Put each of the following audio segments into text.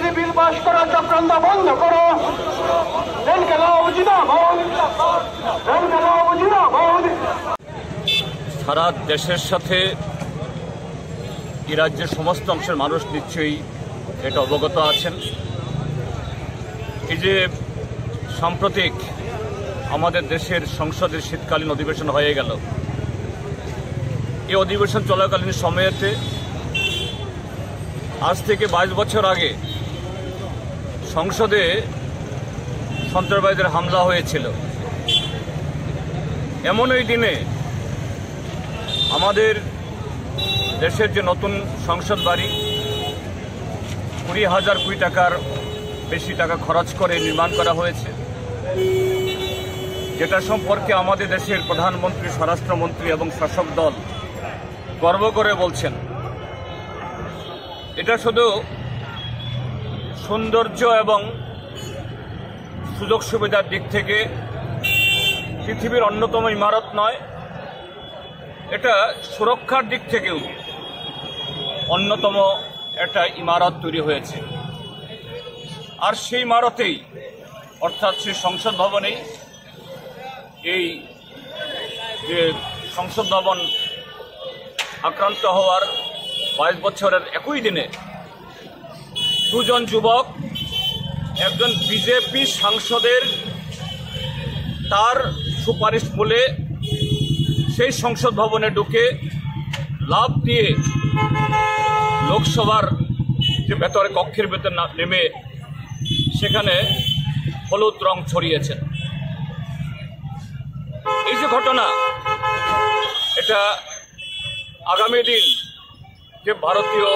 বিরোধী বিল পাশ করার চক্রান্ত বন্ধ করো। সারা দেশের সাথে এই রাজ্যের সমস্ত অংশের মানুষ নিশ্চয়ই এটা অবগত আছেন। এই যে সাম্প্রতিক আমাদের দেশের সংসদের শীতকালীন অধিবেশন হয়ে গেল, এই অধিবেশন চলাকালীন সময়েতে আজ থেকে 22 বছর আগে সংসদে সন্ত্রাসবাদীদের হামলা হয়েছিল। এমন এই দিনে আমাদের দেশের যে নতুন সংসদ বাড়ি 20,000 কোটি টাকার বেশি টাকা খরচ করে নির্মাণ করা হয়েছে, যেটা সম্পর্কে আমাদের দেশের প্রধানমন্ত্রী, স্বরাষ্ট্রমন্ত্রী এবং শাসক দল গর্ব করে বলছেন, এটা শুধু সৌন্দর্য এবং সুযোগ সুবিধার দিক থেকে পৃথিবীর অন্যতম ইমারত নয়, এটা সুরক্ষার দিক থেকেও অন্যতম একটা ইমারত তৈরি হয়েছে। আর সেই ইমারতেই, অর্থাৎ সেই সংসদ ভবনেই, এই যে সংসদ ভবন আক্রান্ত হওয়ার 22 বছরের একই দিনে দুজন যুবক, একজন বিজেপি সাংসদের তার সুপারিশ বলে সেই সংসদ ভবনে ঢুকে লাফ দিয়ে লোকসভার যে ভেতরে কক্ষের ভেতর নেমে সেখানে হলুদ রং ছড়িয়েছেন। এই যে ঘটনা, এটা আগামী দিন যে ভারতীয়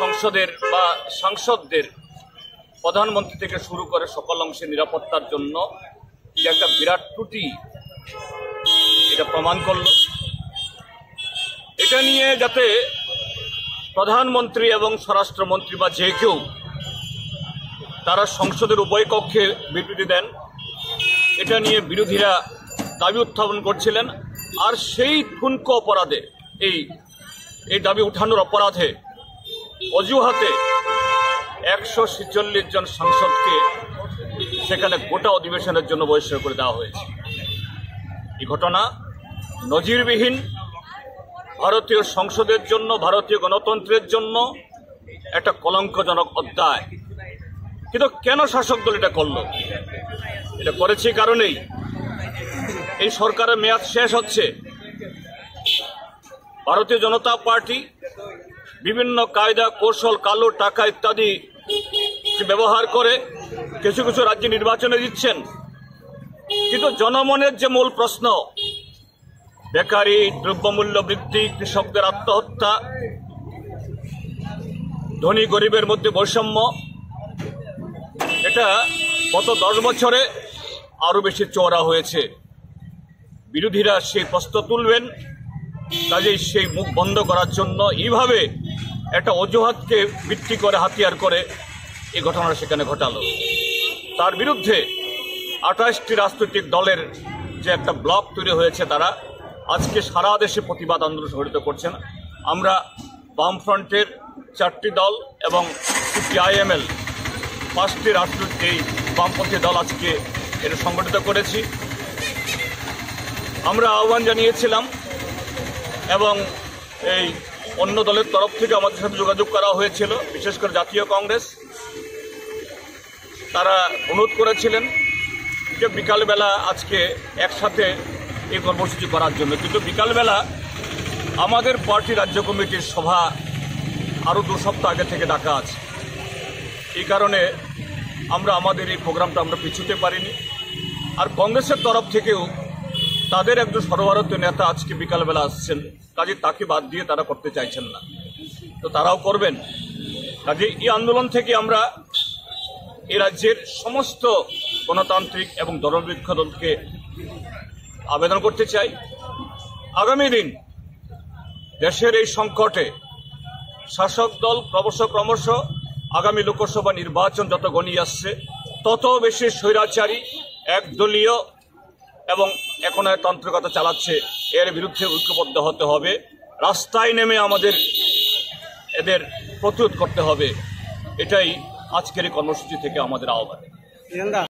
সংসদের বা সাংসদদের, প্রধানমন্ত্রী থেকে শুরু করে সকল অংশের নিরাপত্তার জন্য যে একটা বিরাট ত্রুটি এটা প্রমাণ করল। এটা নিয়ে যাতে প্রধানমন্ত্রী এবং স্বরাষ্ট্রমন্ত্রী বা যে কেউ তারা সংসদের উভয় কক্ষে বিবৃতি দেন, এটা নিয়ে বিরোধীরা দাবি উত্থাপন করছিলেন। আর সেই ঠুনকো অপরাধে, এই দাবি উঠানোর অপরাধে অজুহাতে 146 জন সাংসদকে সেখানে গোটা অধিবেশনের জন্য বহিষ্কার করে দেওয়া হয়েছে। এই ঘটনা নজিরবিহীন, ভারতীয় সংসদের জন্য, ভারতীয় গণতন্ত্রের জন্য একটা কলঙ্কজনক অধ্যায়। কিন্তু কেন শাসক দল এটা করল? এটা করেছে কারণেই এই সরকারের মেয়াদ শেষ হচ্ছে। ভারতীয় জনতা পার্টি বিভিন্ন কায়দা কৌশল, কালো টাকা ইত্যাদি ব্যবহার করে কিছু কিছু রাজ্যে নির্বাচনে দিচ্ছেন, কিন্তু জনমনের যে মূল প্রশ্ন, বেকারি, দ্রব্যমূল্য বৃদ্ধি, কৃষকদের আত্মহত্যা, ধনী গরিবের মধ্যে বৈষম্য, এটা গত 10 বছরে আরো বেশি চওড়া হয়েছে। বিরোধীরা সেই প্রশ্ন তুলবেন, কাজেই সেই মুখ বন্ধ করার জন্য এইভাবে একটা অজুহাতকে ভিত্তি করে, হাতিয়ার করে এই ঘটনাটা সেখানে ঘটালো। তার বিরুদ্ধে 28টি রাজনৈতিক দলের যে একটা ব্লক তৈরি হয়েছে, তারা আজকে সারা দেশে প্রতিবাদ আন্দোলন সংগঠিত করছেন। আমরা বামফ্রন্টের 4টি দল এবং সিপিআইএমএল 5টি রাজনৈতিক এই বামপন্থী দল আজকে এটা সংগঠিত করেছি। আমরা আহ্বান জানিয়েছিলাম এবং এই অন্য দলের তরফ থেকে আমাদের সাথে যোগাযোগ করা হয়েছিল, বিশেষ করে জাতীয় কংগ্রেস। তারা অনুরোধ করেছিলেন যে বিকালবেলা আজকে একসাথে এই কর্মসূচি করার জন্য, কিন্তু বিকালবেলা আমাদের পার্টি রাজ্য কমিটির সভা আরও 2 সপ্তাহ আগে থেকে ডাকা আছে। এই কারণে আমরা আমাদের এই প্রোগ্রামটা আমরা পিছুতে পারিনি। আর কংগ্রেসের তরফ থেকেও তাদের একজন সর্বভারতীয় নেতা আজকে বিকালবেলা আসছেন, কাজে তাকে বাদ দিয়ে তারা করতে চাইছেন না, তো তারাও করবেন। কাজে এই আন্দোলন থেকে আমরা এই রাজ্যের সমস্ত গণতান্ত্রিক এবং ধর্মনিরপেক্ষ দলকে আবেদন করতে চাই, আগামী দিন দেশের এই সংকটে শাসক দল ক্রমশ আগামী লোকসভা নির্বাচন যত ঘনিয়ে আসছে, তত বেশি স্বৈরাচারী, একদলীয় এবং একনায়কতান্ত্রিকতা চালাচ্ছে, এর বিরুদ্ধে ঐক্যবদ্ধ হতে হবে। রাস্তায় নেমে আমাদের এদের প্রতিরোধ করতে হবে। এটাই আজকের এই কর্মসূচি থেকে আমাদের আহ্বান।